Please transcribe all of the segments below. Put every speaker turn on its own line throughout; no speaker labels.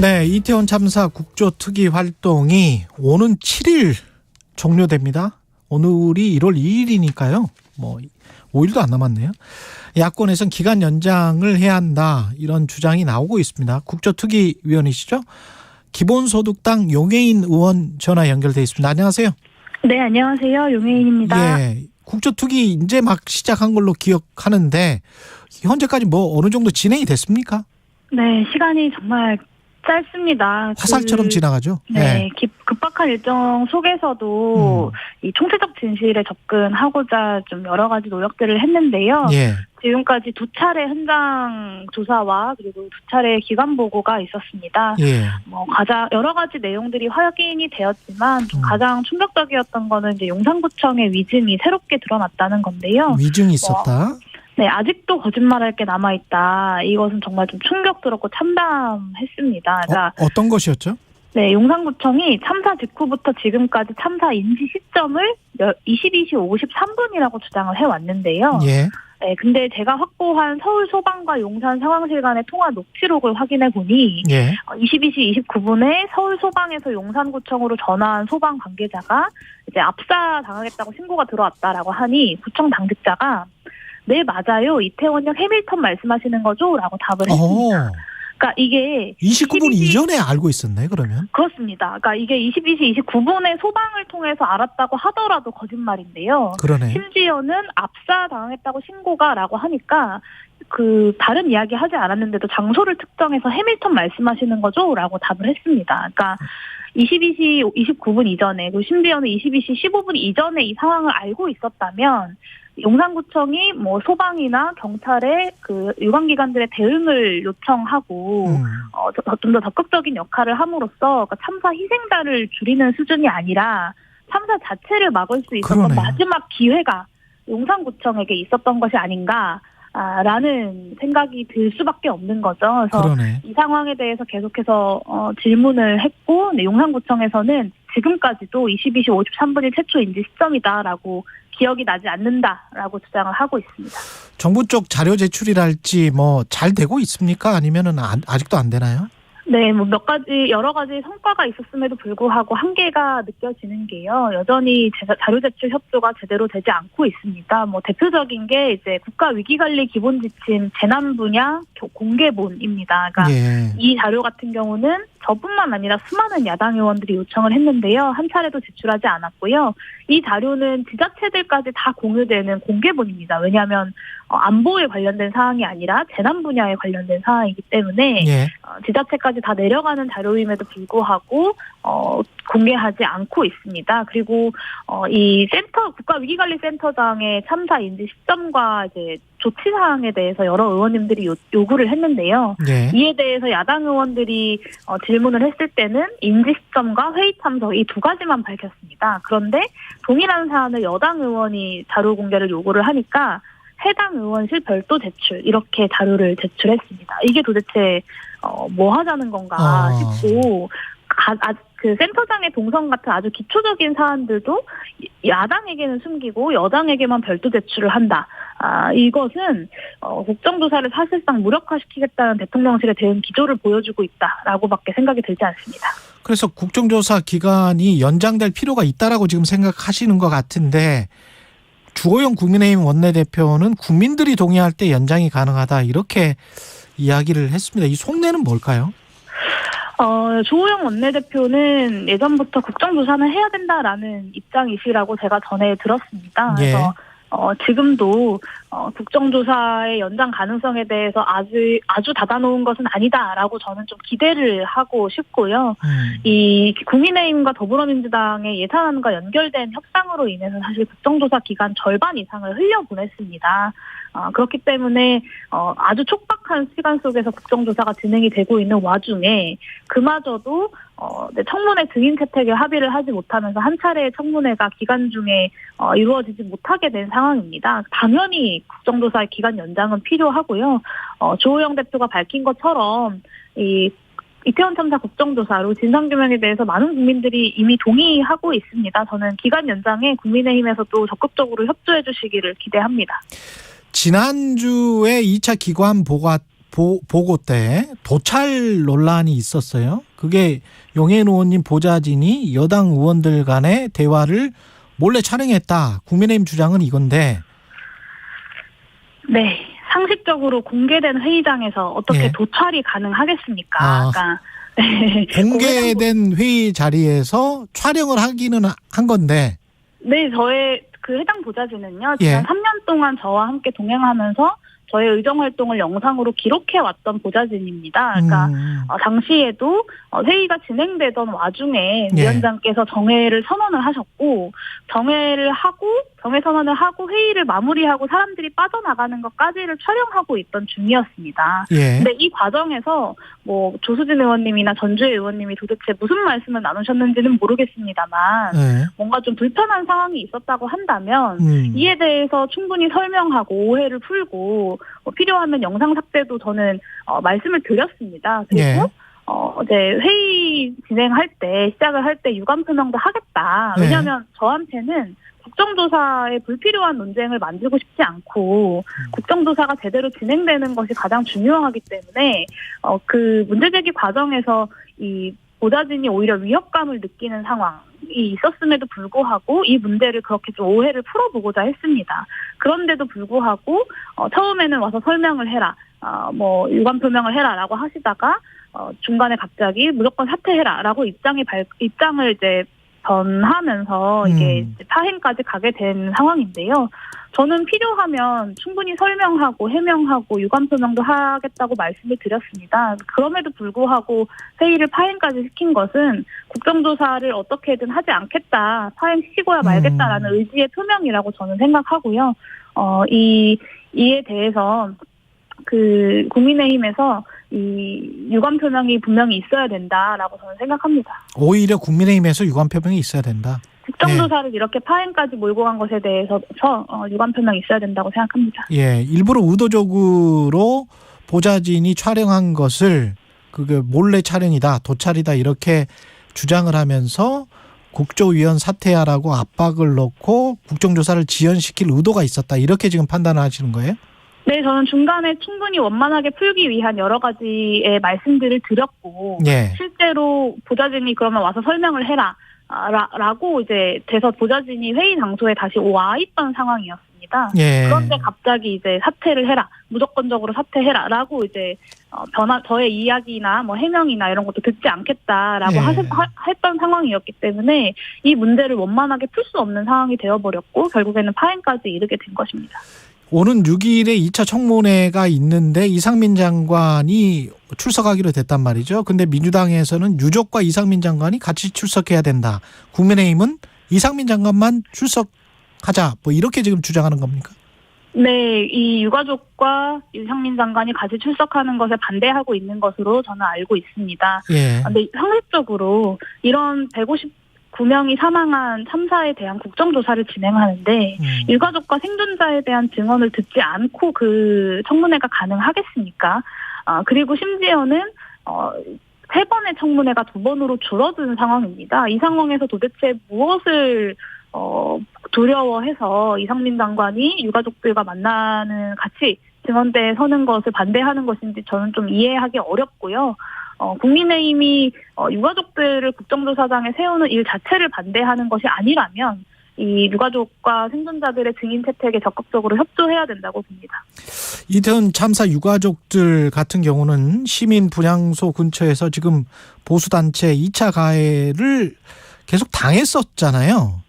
네, 이태원 참사 국조특위 활동이 오는 7일 종료됩니다. 오늘이 1월 2일이니까요. 5일도 안 남았네요. 야권에선 기간 연장을 해야 한다, 이런 주장이 나오고 있습니다. 국조특위 위원이시죠? 기본소득당 용해인 의원 전화 연결돼 있습니다. 안녕하세요.
네, 안녕하세요. 용해인입니다.
예, 국조특위 이제 막 시작한 걸로 기억하는데 현재까지 어느 정도 진행이 됐습니까?
네, 시간이 정말 짧습니다.
화살처럼 지나가죠.
네, 급박한 일정 속에서도 이 총체적 진실에 접근하고자 좀 여러 가지 노력들을 했는데요.
예.
지금까지 2차례 현장 조사와 그리고 2차례 기관 보고가 있었습니다.
예.
가장 여러 가지 내용들이 확인이 되었지만 좀 가장 충격적이었던 거는 이제 용산구청의 위증이 새롭게 드러났다는 건데요.
위증이 있었다.
네, 아직도 거짓말할 게 남아있다. 이것은 정말 좀 충격스럽고 참담했습니다.
어떤 것이었죠?
네, 용산구청이 참사 직후부터 지금까지 참사 인지 시점을 22시 53분이라고 주장을 해왔는데요.
예.
네, 근데 제가 확보한 서울소방과 용산 상황실 간의 통화 녹취록을 확인해 보니 22시 29분에 서울소방에서 용산구청으로 전화한 소방 관계자가 이제 압사 당하겠다고 신고가 들어왔다라고 하니 구청 당직자가 네, 맞아요. 이태원역 해밀턴 말씀하시는 거죠? 라고 답을 했습니다. 그러니까 이게
29분 이전에 알고 있었네, 그러면?
그렇습니다. 그러니까 이게 22시 29분에 소방을 통해서 알았다고 하더라도 거짓말인데요.
그러네.
심지어는 압사 당했다고 신고가라고 하니까 다른 이야기 하지 않았는데도 장소를 특정해서 해밀턴 말씀하시는 거죠? 라고 답을 했습니다. 그러니까 22시 29분 이전에, 그리고 심지어는 22시 15분 이전에 이 상황을 알고 있었다면 용산구청이 소방이나 경찰의 유관기관들의 대응을 요청하고 좀 더 적극적인 역할을 함으로써 그러니까 참사 희생자를 줄이는 수준이 아니라 참사 자체를 막을 수 있었던 마지막 기회가 용산구청에게 있었던 것이 아닌가. 라는 생각이 들 수밖에 없는 거죠. 그래서 이 상황에 대해서 계속해서 질문을 했고, 용산구청에서는 지금까지도 22시 53분이 최초 인지 시점이다라고 기억이 나지 않는다라고 주장을 하고 있습니다.
정부 쪽 자료 제출이랄지 잘 되고 있습니까? 아니면은 아직도 안 되나요?
네, 여러 가지 성과가 있었음에도 불구하고 한계가 느껴지는 게요. 여전히 자료 제출 협조가 제대로 되지 않고 있습니다. 대표적인 게 이제 국가위기관리 기본지침 재난 분야 공개본입니다. 그러니까 이 자료 같은 경우는 저뿐만 아니라 수많은 야당 의원들이 요청을 했는데요. 한 차례도 제출하지 않았고요. 이 자료는 지자체들까지 다 공유되는 공개본입니다. 왜냐하면 안보에 관련된 사항이 아니라 재난 분야에 관련된 사항이기 때문에 지자체까지 다 내려가는 자료임에도 불구하고 공개하지 않고 있습니다. 그리고 이 국가위기관리센터장의 참사 인지 시점과 이제 조치 사항에 대해서 여러 의원님들이 요구를 했는데요. 이에 대해서 야당 의원들이 질문을 했을 때는 인지 시점과 회의 참석 이 두 가지만 밝혔습니다. 그런데 동일한 사안을 여당 의원이 자료 공개를 요구를 하니까 해당 의원실 별도 제출 이렇게 자료를 제출했습니다. 이게 도대체 뭐 하자는 건가 싶고 센터장의 동선 같은 아주 기초적인 사안들도 야당에게는 숨기고 여당에게만 별도 제출을 한다. 이것은 국정조사를 사실상 무력화시키겠다는 대통령실의 대응 기조를 보여주고 있다라고밖에 생각이 들지 않습니다. 그래서
국정조사 기간이 연장될 필요가 있다라고 지금 생각하시는 것 같은데 주호영 국민의힘 원내대표는 국민들이 동의할 때 연장이 가능하다 이렇게 이야기를 했습니다. 이 속내는 뭘까요?
주호영 원내대표는 예전부터 국정조사는 해야 된다라는 입장이시라고 제가 전에 들었습니다. 그래서 지금도 국정조사의 연장 가능성에 대해서 아주 닫아놓은 것은 아니다라고 저는 좀 기대를 하고 싶고요. 이 국민의힘과 더불어민주당의 예산안과 연결된 협상으로 인해서 사실 국정조사 기간 절반 이상을 흘려보냈습니다. 그렇기 때문에 아주 촉박한 시간 속에서 국정조사가 진행이 되고 있는 와중에 그마저도 청문회 증인 채택에 합의를 하지 못하면서 한 차례의 청문회가 기간 중에 이루어지지 못하게 된 상황입니다. 당연히 국정조사 기간 연장은 필요하고요. 주호영 대표가 밝힌 것처럼 이태원 참사 국정조사로 진상규명에 대해서 많은 국민들이 이미 동의하고 있습니다. 저는 기간 연장에 국민의힘에서도 적극적으로 협조해 주시기를 기대합니다.
지난주에 2차 기관 보고 때 도찰 논란이 있었어요. 그게 용해인 의원님 보좌진이 여당 의원들 간의 대화를 몰래 촬영했다. 국민의힘 주장은 이건데.
네. 상식적으로 공개된 회의장에서 어떻게
예.
도찰이 가능하겠습니까?
아,
그러니까 네.
공개된 회의 자리에서 촬영을 하기는 한 건데.
네, 저의 그 해당 보좌진은요.
예.
지난 3년 동안 저와 함께 동행하면서 저의 의정 활동을 영상으로 기록해 왔던 보좌진입니다. 그러니까 당시에도 회의가 진행되던 와중에
예.
위원장께서 정회를 선언을 하셨고 정회 선언을 하고 회의를 마무리하고 사람들이 빠져나가는 것까지를 촬영하고 있던 중이었습니다.
예.
근데 이 과정에서 뭐 조수진 의원님이나 전주혜 의원님이 도대체 무슨 말씀을 나누셨는지는 모르겠습니다만
예.
뭔가 좀 불편한 상황이 있었다고 한다면 이에 대해서 충분히 설명하고 오해를 풀고 필요하면 영상 삭제도 저는 말씀을 드렸습니다. 그리고
예.
이제 회의 진행할 때 시작을 할 때 유감 표명도 하겠다. 왜냐하면 저한테는 국정조사에 불필요한 논쟁을 만들고 싶지 않고 국정조사가 제대로 진행되는 것이 가장 중요하기 때문에 그 문제제기 과정에서 이 보좌진이 오히려 위협감을 느끼는 상황이 있었음에도 불구하고 이 문제를 그렇게 좀 오해를 풀어보고자 했습니다. 그런데도 불구하고 처음에는 와서 설명을 해라, 뭐 유감 표명을 해라라고 하시다가 중간에 갑자기 무조건 사퇴해라라고 입장을 이제 전하면서 이게 파행까지 가게 된 상황인데요. 저는 필요하면 충분히 설명하고 해명하고 유감 표명도 하겠다고 말씀을 드렸습니다. 그럼에도 불구하고 회의를 파행까지 시킨 것은 국정조사를 어떻게든 하지 않겠다, 파행시키고야 말겠다라는 의지의 표명이라고 저는 생각하고요. 이에 대해서 그 국민의힘에서 이 유감 표명이 분명히 있어야 된다라고 저는 생각합니다.
오히려 국민의힘에서 유감 표명이 있어야 된다.
국정조사를 이렇게 파행까지 몰고 간 것에 대해서 유감 표명이 있어야 된다고 생각합니다.
예, 일부러 의도적으로 보좌진이 촬영한 것을 그게 몰래 촬영이다, 도찰이다 이렇게 주장을 하면서 국조위원 사퇴하라고 압박을 넣고 국정조사를 지연시킬 의도가 있었다. 이렇게 지금 판단을 하시는 거예요?
네, 저는 중간에 충분히 원만하게 풀기 위한 여러 가지의 말씀들을 드렸고,
예.
실제로 보좌진이 그러면 와서 설명을 해라, 라고 이제 돼서 보좌진이 회의 장소에 다시 와 있던 상황이었습니다.
예.
그런데 갑자기 이제 사퇴를 해라, 무조건적으로 사퇴해라라고 이제 저의 이야기나 뭐 해명이나 이런 것도 듣지 않겠다라고
예.
했던 상황이었기 때문에 이 문제를 원만하게 풀 수 없는 상황이 되어버렸고 결국에는 파행까지 이르게 된 것입니다.
오는 6일에 2차 청문회가 있는데 이상민 장관이 출석하기로 됐단 말이죠. 근데 민주당에서는 유족과 이상민 장관이 같이 출석해야 된다. 국민의힘은 이상민 장관만 출석하자. 뭐 이렇게 지금 주장하는 겁니까? 네,
이 유가족과 이상민 장관이 같이 출석하는 것에 반대하고 있는 것으로 저는 알고 있습니다.
예.
근데 상식적으로 이런 159명이 사망한 참사에 대한 국정조사를 진행하는데 유가족과 생존자에 대한 증언을 듣지 않고 그 청문회가 가능하겠습니까? 그리고 심지어는 3번의 청문회가 2번으로 줄어든 상황입니다. 이 상황에서 도대체 무엇을 두려워해서 이상민 장관이 유가족들과 같이 증언대에 서는 것을 반대하는 것인지 저는 좀 이해하기 어렵고요. 국민의힘이 유가족들을 국정조사장에 세우는 일 자체를 반대하는 것이 아니라면 이 유가족과 생존자들의 증인 채택에 적극적으로 협조해야 된다고 봅니다.
이태원 참사 유가족들 같은 경우는 시민 분향소 근처에서 지금 보수단체 2차 가해를 계속 당했었잖아요.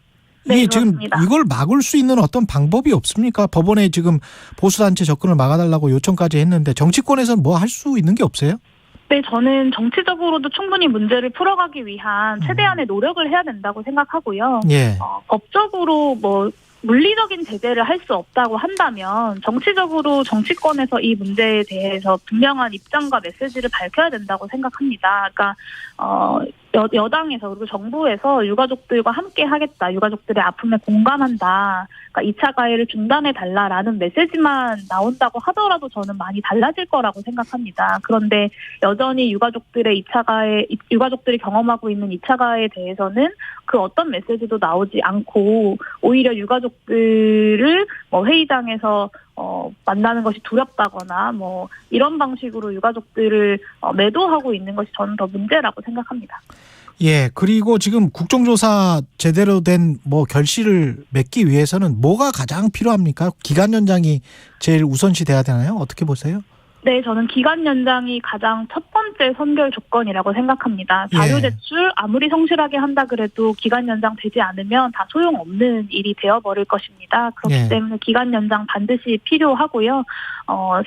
네,
이게 지금
그렇습니다.
이걸 막을 수 있는 어떤 방법이 없습니까? 법원에 지금 보수단체 접근을 막아달라고 요청까지 했는데 정치권에서는 뭐 할 수 있는 게 없어요?
네, 저는 정치적으로도 충분히 문제를 풀어가기 위한 최대한의 노력을 해야 된다고 생각하고요.
예.
법적으로 뭐 물리적인 제재를 할 수 없다고 한다면 정치적으로 정치권에서 이 문제에 대해서 분명한 입장과 메시지를 밝혀야 된다고 생각합니다. 그러니까 여당에서 그리고 정부에서 유가족들과 함께 하겠다, 유가족들의 아픔에 공감한다, 그러니까 2차 가해를 중단해달라라는 메시지만 나온다고 하더라도 저는 많이 달라질 거라고 생각합니다. 그런데 여전히 유가족들이 경험하고 있는 2차 가해에 대해서는 그 어떤 메시지도 나오지 않고 오히려 유가족들을 회의장에서 만나는 것이 두렵다거나 이런 방식으로 유가족들을 매도하고 있는 것이 저는 더 문제라고 생각합니다.
예, 그리고 지금 국정조사 제대로 된 결실을 맺기 위해서는 뭐가 가장 필요합니까? 기간 연장이 제일 우선시 돼야 되나요? 어떻게 보세요?
네, 저는 기간 연장이 가장 첫 번째 선결 조건이라고 생각합니다. 자료 제출 아무리 성실하게 한다 그래도 기간 연장 되지 않으면 다 소용없는 일이 되어버릴 것입니다. 그렇기 때문에 기간 연장 반드시 필요하고요.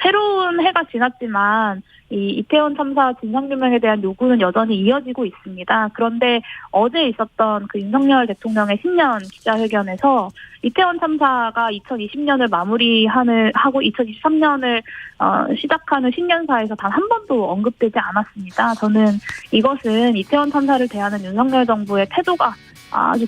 새로운 해가 지났지만 이 이태원 참사 진상규명에 대한 요구는 여전히 이어지고 있습니다. 그런데 어제 있었던 그 윤석열 대통령의 신년 기자회견에서 이태원 참사가 2020년을 마무리하고 2023년을 시작하는 신년사에서 단 한 번도 언급되지 않았습니다. 저는 이것은 이태원 참사를 대하는 윤석열 정부의 태도가 아주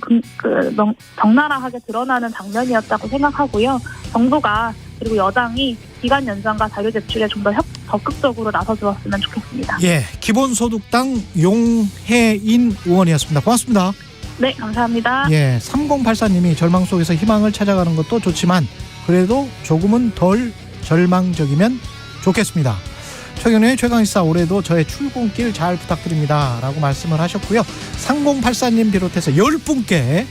적나라하게 드러나는 장면이었다고 생각하고요. 정부가 그리고 여당이 기간 연장과 자료 제출에 좀 더 적극적으로 나서주었으면 좋겠습니다.
예, 기본소득당 용혜인 의원이었습니다. 고맙습니다.
네, 감사합니다.
예, 3084님이 절망 속에서 희망을 찾아가는 것도 좋지만 그래도 조금은 덜 절망적이면 좋겠습니다. 최경영의 최강시사 올해도 저의 출근길 잘 부탁드립니다 라고 말씀을 하셨고요. 3084님 비롯해서 10분께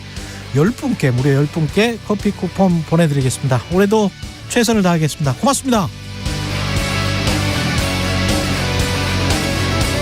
무려 10분께 커피 쿠폰 보내드리겠습니다. 올해도 최선을 다하겠습니다. 고맙습니다.